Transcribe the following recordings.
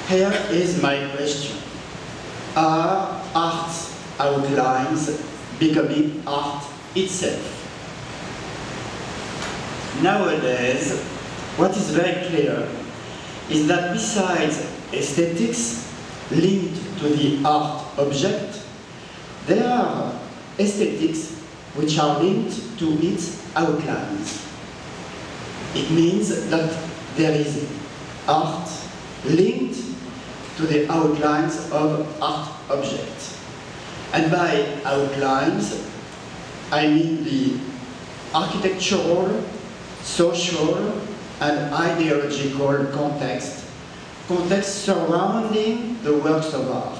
Here is my question. Are art outlines becoming art itself? Nowadays, what is very clear is that besides aesthetics linked to the art object, there are aesthetics which are linked to its outlines. It means that there is art linked to the outlines of art objects. And by outlines, I mean the architectural, social, and ideological context surrounding the works of art.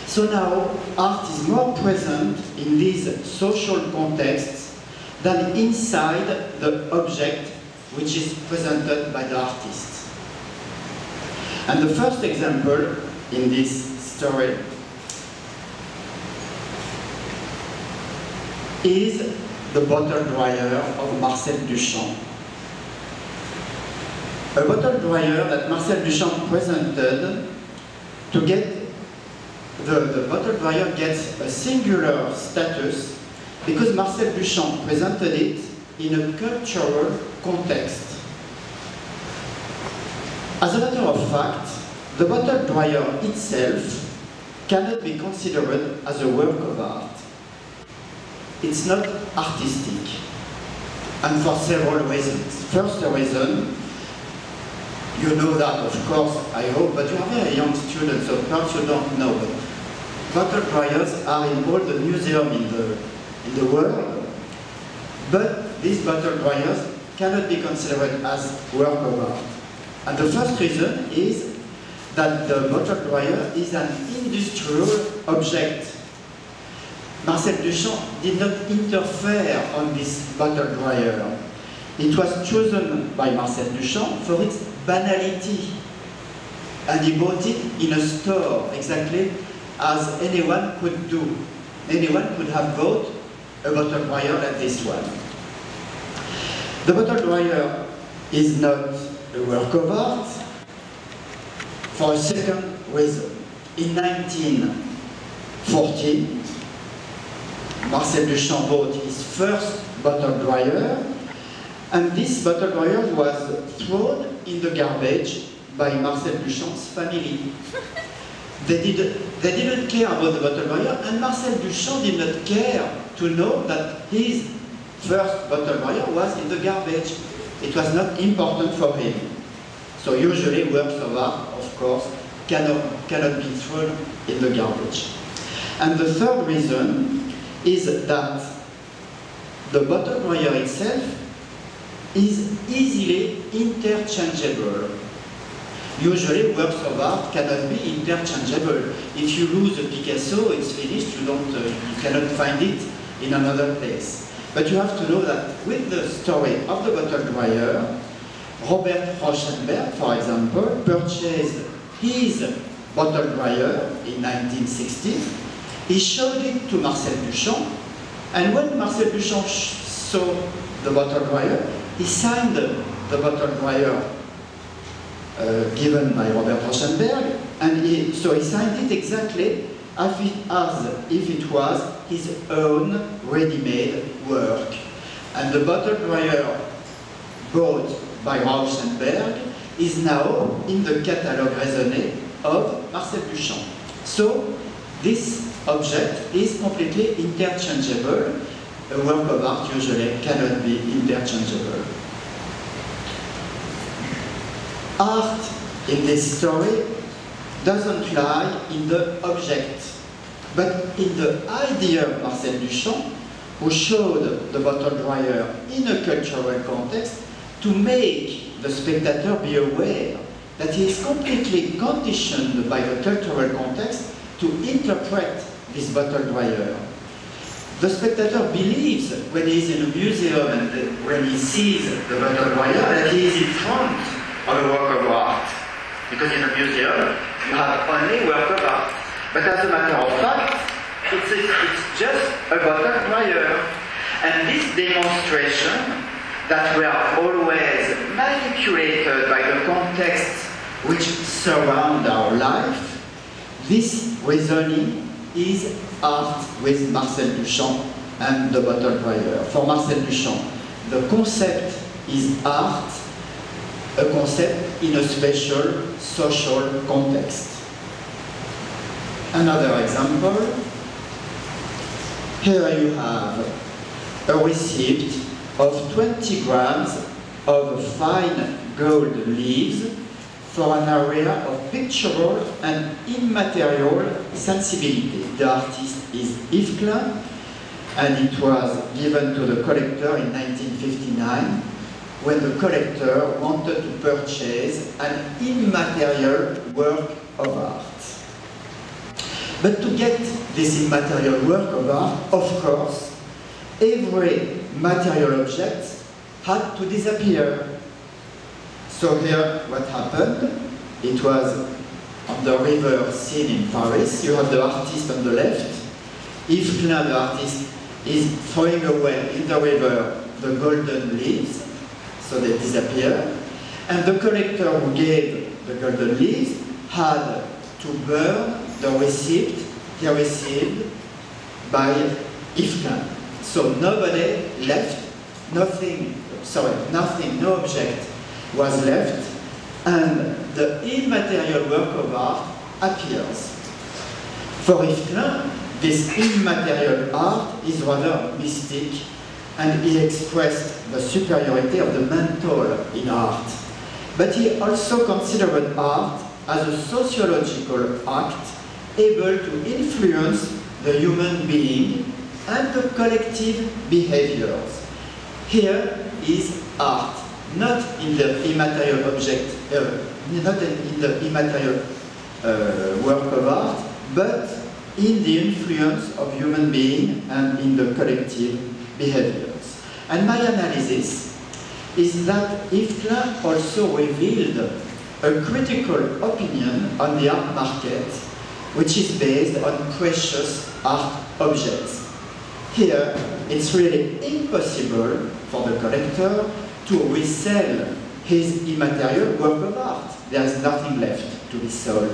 So now, art is more present in these social contexts than inside the object which is presented by the artist. And the first example in this story is the bottle dryer of Marcel Duchamp. A bottle dryer that Marcel Duchamp presented to get the bottle dryer gets a singular status because Marcel Duchamp presented it in a cultural context. As a matter of fact, the bottle dryer itself cannot be considered as a work of art. It's not artistic, and for several reasons. First reason, you know that, of course, I hope, but you are very young students, so perhaps you don't know, but bottle dryers are in all the museums in the world, but these bottle dryers cannot be considered as work of art. And the first reason is that the bottle dryer is an industrial object. Marcel Duchamp did not interfere on this bottle dryer. It was chosen by Marcel Duchamp for its banality. And he bought it in a store, exactly as anyone could do. Anyone could have bought a bottle dryer like this one. The bottle dryer is not a work of art for a second reason. In 1914, Marcel Duchamp bought his first bottle dryer, and this bottle dryer was thrown in the garbage by Marcel Duchamp's family. They didn't care about the bottle dryer, and Marcel Duchamp did not care to know that his first bottle dryer was in the garbage. It was not important for him. So usually works of art, of course, cannot be thrown in the garbage. And the third reason is that the bottle dryer itself is easily interchangeable. Usually works of art cannot be interchangeable. If you lose a Picasso, it's finished, you cannot find it in another place. But you have to know that with the story of the bottle dryer, Robert Rauschenberg, for example, purchased his bottle dryer in 1960. He showed it to Marcel Duchamp, and when Marcel Duchamp saw the bottle dryer, he signed the bottle dryer given by Robert Rauschenberg, and so he signed it exactly as if it was his own ready-made work. And the bottle dryer bought by Rauschenberg is now in the catalogue raisonné of Marcel Duchamp. So this object is completely interchangeable. A work of art usually cannot be interchangeable. Art in this story doesn't lie in the object, but in the idea of Marcel Duchamp, who showed the bottle dryer in a cultural context to make the spectator be aware that he is completely conditioned by the cultural context to interpret this bottle dryer. The spectator believes when he is in a museum and when he sees the bottle dryer that he is in front of a work of art. Because in a museum, you have only work of art. But as a matter of fact, it's just a bottle dryer. And this demonstration that we are always manipulated by the context which surround our life, this reasoning is art with Marcel Duchamp and the bottle dryer. For Marcel Duchamp, the concept is art, a concept in a special social context. Another example, here you have a receipt of 20 grams of fine gold leaves for an area of pictorial and immaterial sensibility. The artist is Yves Klein, and it was given to the collector in 1959 when the collector wanted to purchase an immaterial work of art. But to get this immaterial work of art, of course, every material object had to disappear. So here, what happened? It was on the river Seine in Paris. You have the artist on the left. Yves Klein, the artist, is throwing away in the river the golden leaves, so they disappear. And the collector who gave the golden leaves had to burn the receipt he received by Yves Klein. So nobody left, no object was left, and the immaterial work of art appears. For Yves Klein, this immaterial art is rather mystic, and he expressed the superiority of the mental in art. But he also considered art as a sociological act able to influence the human being and the collective behaviors. Here is art, not in the immaterial object, not in the immaterial work of art, but in the influence of human being and in the collective behaviors. And my analysis is that Yves Klein also revealed a critical opinion on the art market, which is based on precious art objects. Here, it's really impossible for the collector to resell his immaterial work of art. There is nothing left to be sold.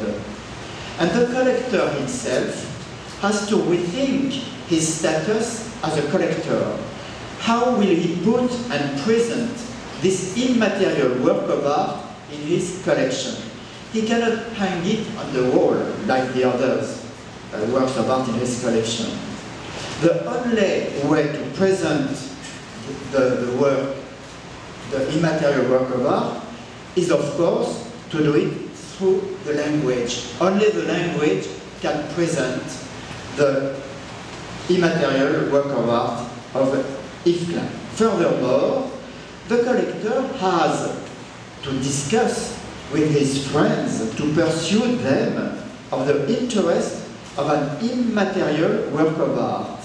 And the collector himself has to rethink his status as a collector. How will he put and present this immaterial work of art in his collection? He cannot hang it on the wall like the others works of art in his collection. The only way to present the work, the immaterial work of art, is of course to do it through the language. Only the language can present the immaterial work of art of Yves Klein. Furthermore, the collector has to discuss with his friends to persuade them of the interest of an immaterial work of art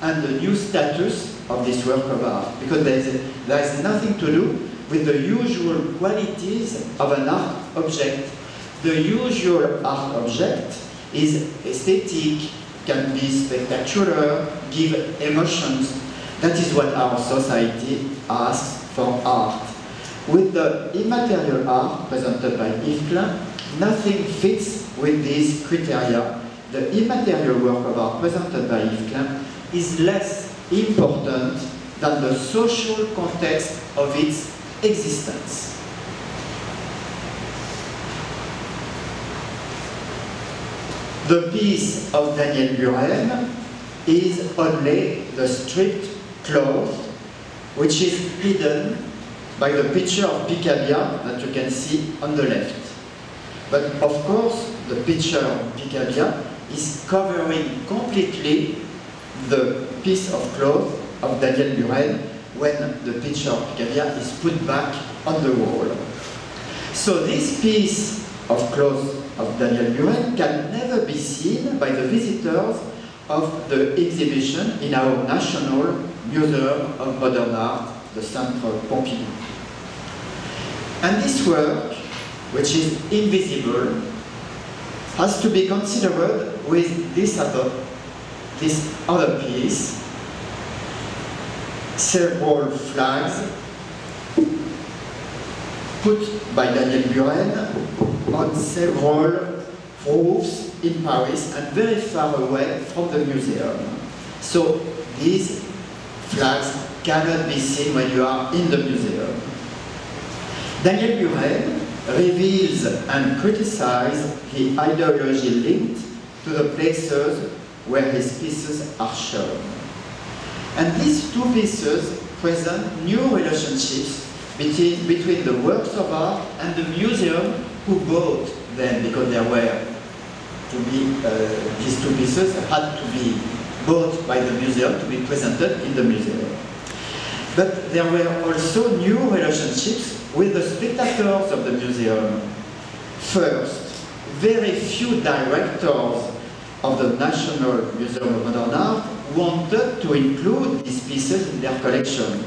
and the new status of this work of art, because there is nothing to do with the usual qualities of an art object. The usual art object is aesthetic, can be spectacular, give emotions. That is what our society asks for art. With the immaterial art presented by Yves Klein, nothing fits with these criteria. The immaterial work of art presented by Yves Klein is less important than the social context of its existence. The piece of Daniel Buren is only the stripped cloth, which is hidden by the picture of Picabia that you can see on the left. But of course, the picture of Picabia is covering completely the piece of cloth of Daniel Buren when the picture of Picabia is put back on the wall. So this piece of cloth of Daniel Buren can never be seen by the visitors of the exhibition in our National Museum of Modern Art, the Centre Pompidou. And this work, which is invisible, has to be considered with this other piece, several flags put by Daniel Buren on several roofs in Paris and very far away from the museum. So these flags cannot be seen when you are in the museum. Daniel Buren reveals and criticizes the ideology linked to the places where his pieces are shown. And these two pieces present new relationships between the works of art and the museum who bought them, because there were to be, these two pieces had to be bought by the museum to be presented in the museum. But there were also new relationships with the spectators of the museum. First, very few directors of the National Museum of Modern Art wanted to include these pieces in their collection.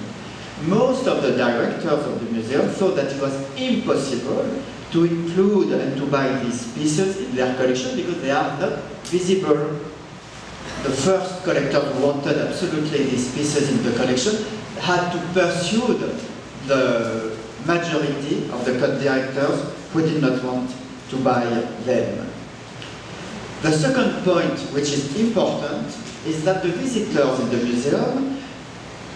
Most of the directors of the museum thought that it was impossible to include and to buy these pieces in their collection because they are not visible. The first collector who wanted absolutely these pieces in the collection had to pursue the majority of the cut directors who did not want to buy them. The second point, which is important, is that the visitors in the museum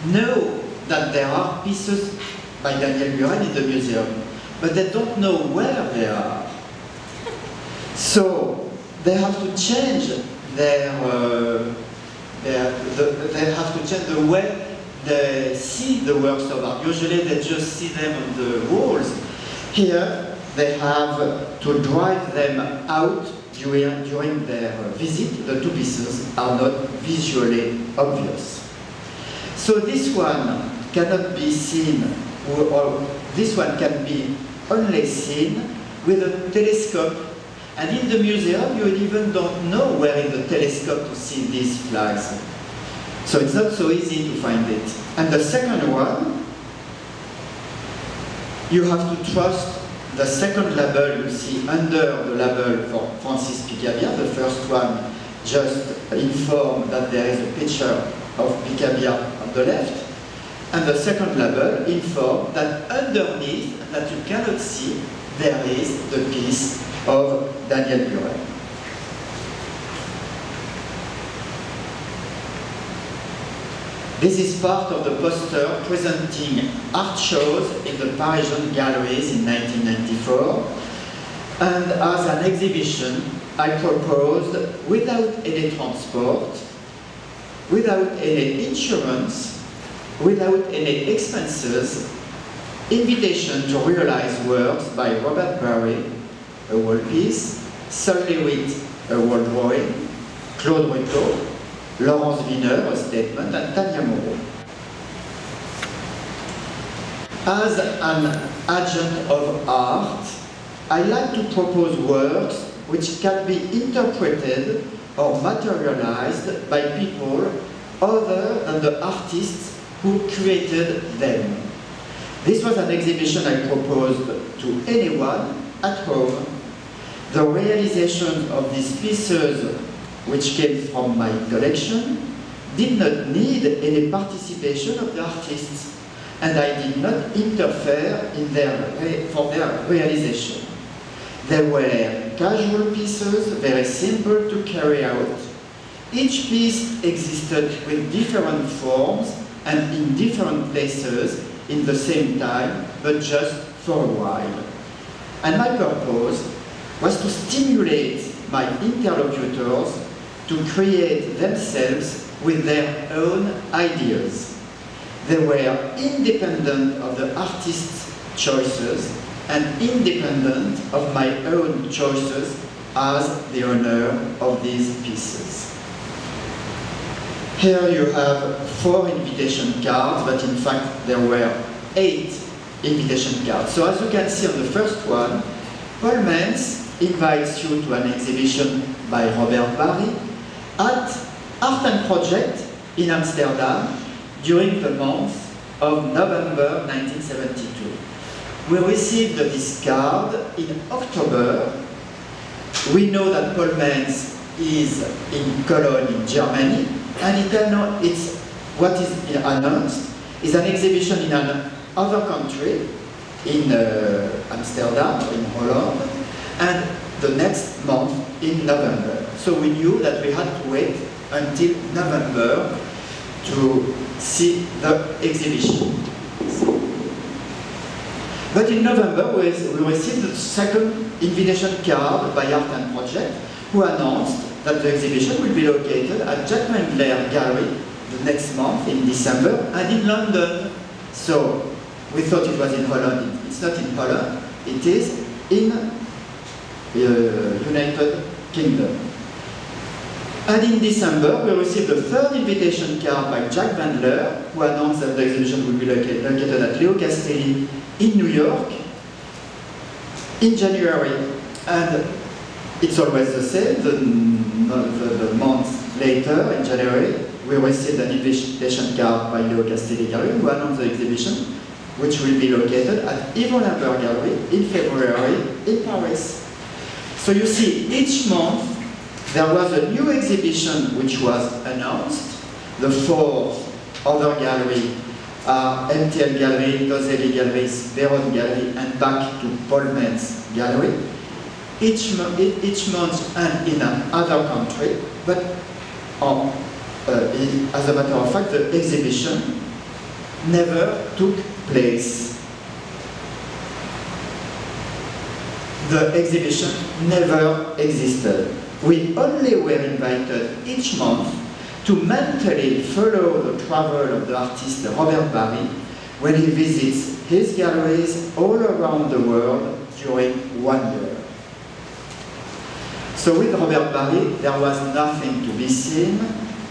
know that there are pieces by Daniel Buren in the museum, but they don't know where they are. So they have to change they have to change the way they see the works of art. Usually they just see them on the walls. Here they have to drive them out during their visit. The two pieces are not visually obvious. So this one cannot be seen, or this one can be only seen with a telescope. And in the museum, you even don't know where in the telescope to see these flags. So it's not so easy to find it. And the second one, you have to trust the second label you see under the label for Francis Picabia. The first one just informs that there is a picture of Picabia on the left. And the second label informs that underneath, that you cannot see, there is the piece of Daniel Buren. This is part of the poster presenting art shows in the Parisian galleries in 1994. And as an exhibition, I proposed, without any transport, without any insurance, without any expenses, invitation to realize works by Robert Barry, a wall piece, Sol Lewitt, a wall drawing, Claude Ruteau, Laurence Wiener, a statement, and Tania Moreau. As an agent of art, I like to propose works which can be interpreted or materialized by people other than the artists who created them. This was an exhibition I proposed to anyone at home. The realization of these pieces, which came from my collection, did not need any participation of the artists, and I did not interfere in for their realization. They were casual pieces, very simple to carry out. Each piece existed with different forms and in different places in the same time, but just for a while. And my purpose was to stimulate my interlocutors to create themselves with their own ideas. They were independent of the artist's choices and independent of my own choices as the owner of these pieces. Here you have 4 invitation cards, but in fact there were 8 invitation cards. So as you can see on the first one, Paul Mens invites you to an exhibition by Robert Barry at Art and Project in Amsterdam during the month of November 1972. We received this card in October. We know that Paul Mens is in Cologne in Germany, and what is announced is an exhibition in another country, in Amsterdam, in Holland, and the next month in November. So we knew that we had to wait until November to see the exhibition. But in November, we received the second invitation card by Art and Project, who announced that the exhibition will be located at Jack Van Leer Gallery the next month in December and in London. So we thought it was in Holland. It's not in Holland. It is in United Kingdom. And in December, we received the third invitation card by Jack Van Leer, who announced that the exhibition would be located at Leo Castelli in New York in January. And it's always the same. The month later, in January, we received an invitation card by Leo Castelli Gallery, who announced the exhibition, which will be located at Yves Olymper Gallery in February in Paris. So you see, each month there was a new exhibition which was announced. The four other galleries are MTL Gallery, Toselli Gallery, Véron Gallery, and back to Paul Men's Gallery. Each month and in another country, but as a matter of fact, the exhibition never took place. The exhibition never existed. We only were invited each month to mentally follow the travel of the artist Robert Barry when he visits his galleries all around the world during 1 year. So with Robert Barry, there was nothing to be seen,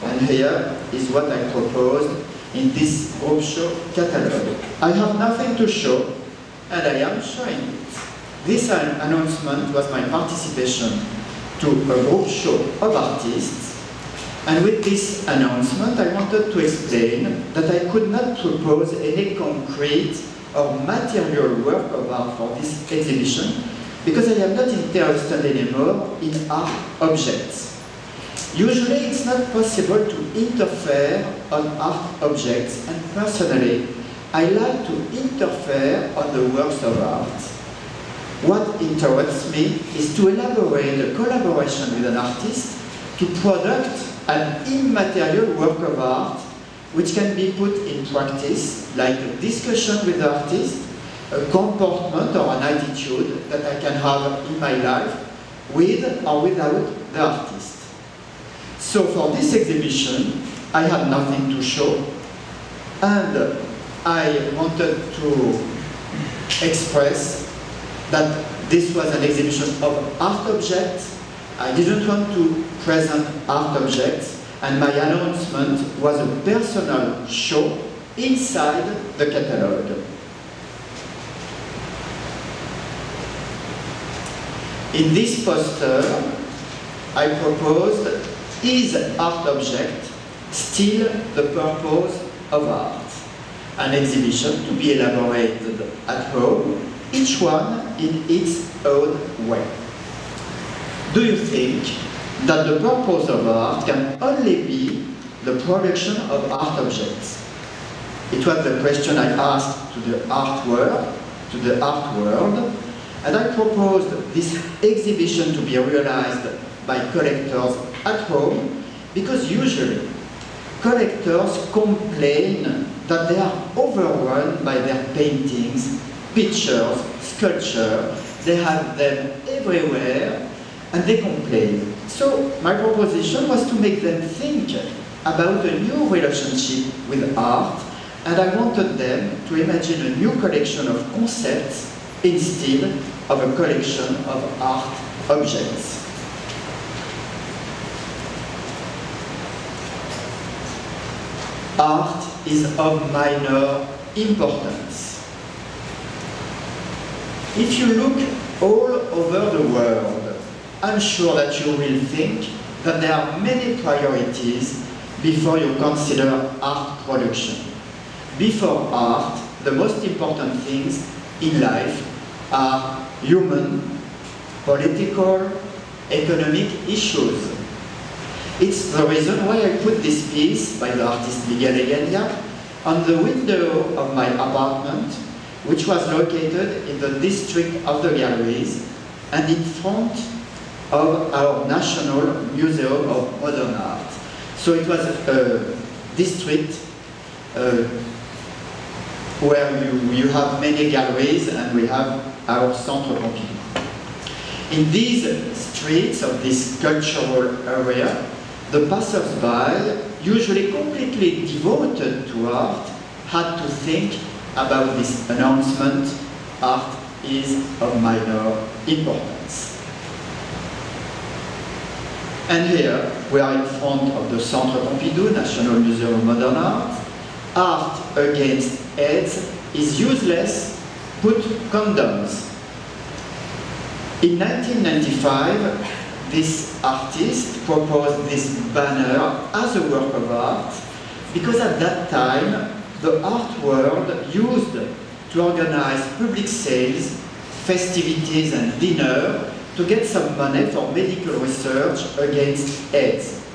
and here is what I proposed in this group show catalogue. I have nothing to show, and I am showing it. This announcement was my participation to a group show of artists, and with this announcement I wanted to explain that I could not propose any concrete or material work of art for this exhibition because I am not interested anymore in art objects. Usually it's not possible to interfere on art objects, and personally I like to interfere on the works of art. What interests me is to elaborate a collaboration with an artist to product an immaterial work of art which can be put in practice, like a discussion with the artist, a comportment or an attitude that I can have in my life with or without the artist. So for this exhibition, I had nothing to show, and I wanted to express that this was an exhibition of art objects. I didn't want to present art objects, and my announcement was a personal show inside the catalogue. In this poster, I proposed, is art object still the purpose of art? An exhibition to be elaborated at home, each one in its own way. Do you think that the purpose of art can only be the production of art objects? It was the question I asked to the art world, and I proposed this exhibition to be realized by collectors at home, because usually collectors complain that they are overrun by their paintings, pictures, sculpture. They have them everywhere and they complain. So my proposition was to make them think about a new relationship with art, and I wanted them to imagine a new collection of concepts instead of a collection of art objects. Art is of minor importance. If you look all over the world, I'm sure that you will think that there are many priorities before you consider art production. Before art, the most important things in life are human, political, economic issues. It's the reason why I put this piece by the artist Miguel Eguenia on the window of my apartment, which was located in the district of the galleries, and in front of our National Museum of Modern Art. So it was a district where you have many galleries, and we have our Centre Pompidou. In these streets of this cultural area, the passers-by, usually completely devoted to art, had to think about this announcement: art is of minor importance. And here we are in front of the Centre Pompidou, National Museum of Modern Art. Art against AIDS is useless, put condoms. In 1995, this artist proposed this banner as a work of art because at that time the art world used to organize public sales, festivities and dinner to get some money for medical research against AIDS.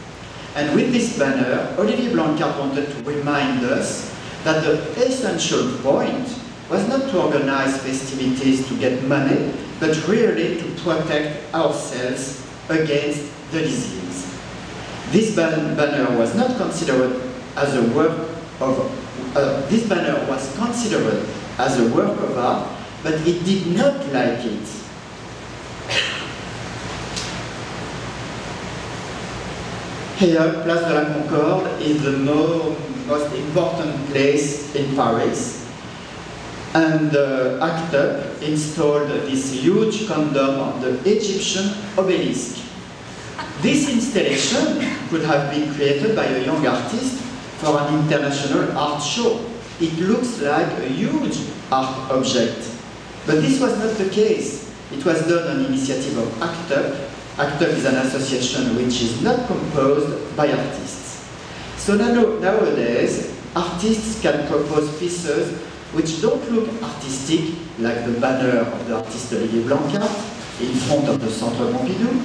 And with this banner, Olivier Blanquart wanted to remind us that the essential point was not to organize festivities to get money, but really to protect ourselves against the disease. This banner was not considered as a work of this banner was considered as a work of art, but it did not like it. Here, Place de la Concorde is the most important place in Paris. And ACT UP installed this huge condom on the Egyptian obelisk. This installation could have been created by a young artist for an international art show. It looks like a huge art object. But this was not the case. It was done on initiative of ACT UP. ACT UP is an association which is not composed by artists. So nowadays, artists can propose pieces which don't look artistic, like the banner of the artist Olivier Blanquart in front of the Centre Pompidou.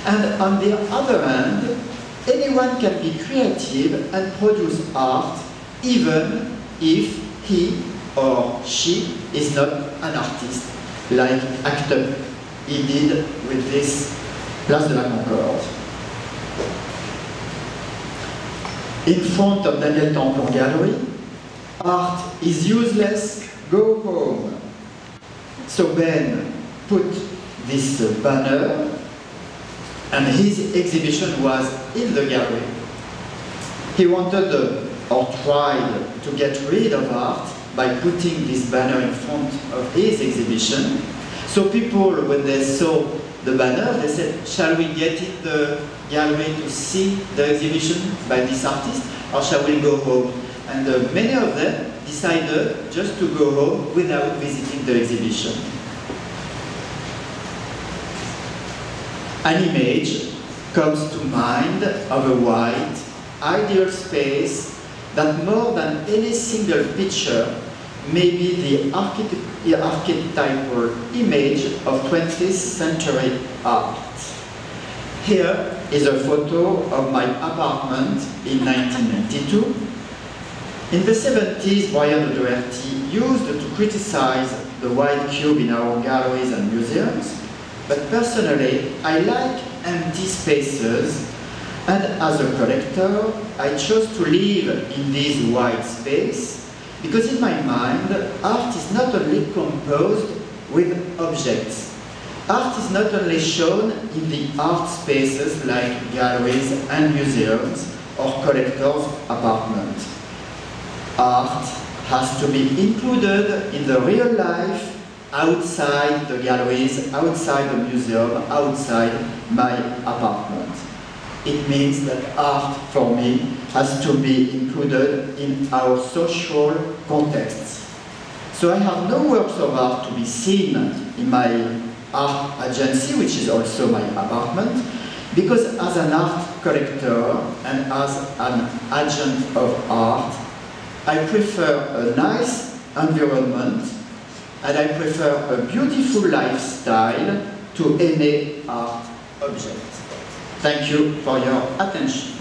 And on the other hand, anyone can be creative and produce art, even if he or she is not an artist, like ACT UP he did with this Place de la Concorde. In front of Daniel Templon Gallery, art is useless, go home. So Ben put this banner, and his exhibition was in the gallery. He wanted or tried to get rid of art by putting this banner in front of his exhibition. So people, when they saw the banner, they said, shall we get in the gallery to see the exhibition by this artist, or shall we go home? And many of them decided just to go home without visiting the exhibition. An image comes to mind of a white, ideal space that more than any single picture may be the archetypal image of 20th century art. Here is a photo of my apartment in 1992. In the 70s, Brian O'Doherty used to criticize the white cube in our galleries and museums, but personally, I like empty spaces, and as a collector, I chose to live in this white space, because in my mind, art is not only composed with objects. Art is not only shown in the art spaces like galleries and museums or collectors' apartments. Art has to be included in the real life outside the galleries, outside the museum, outside my apartment. It means that art, for me, has to be included in our social contexts. So I have no works of art to be seen in my art agency, which is also my apartment, because as an art collector and as an agent of art, I prefer a nice environment and I prefer a beautiful lifestyle to any art object. Thank you for your attention.